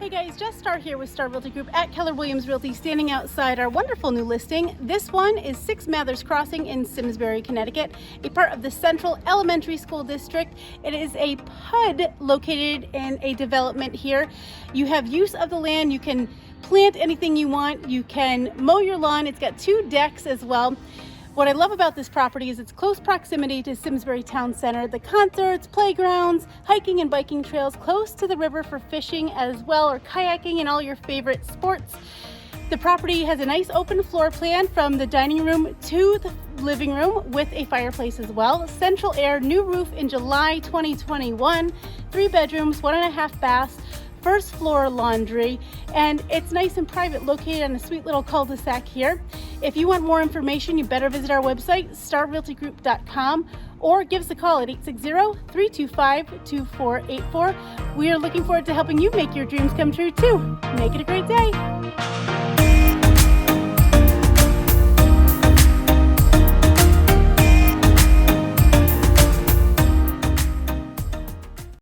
Hey guys, just Starr here with Starr Realty Group at Keller Williams Realty, standing outside our wonderful new listing. This one is 6 Mathers Crossing in Simsbury, Connecticut, a part of the Central Elementary School District. It is a PUD located in a development here. You have use of the land. You can plant anything you want. You can mow your lawn. It's got 2 decks as well. What I love about this property is its close proximity to Simsbury Town Center, the concerts, playgrounds, hiking and biking trails, close to the river for fishing as well, or kayaking and all your favorite sports. The property has a nice open floor plan from the dining room to the living room with a fireplace as well. Central air, new roof in July 2021, 3 bedrooms, 1.5 baths. First floor laundry, and it's nice and private, located on a sweet little cul-de-sac here. If you want more information, you better visit our website, starrealtygroup.com, or give us a call at 860-325-2484. We are looking forward to helping you make your dreams come true too. Make it a great day.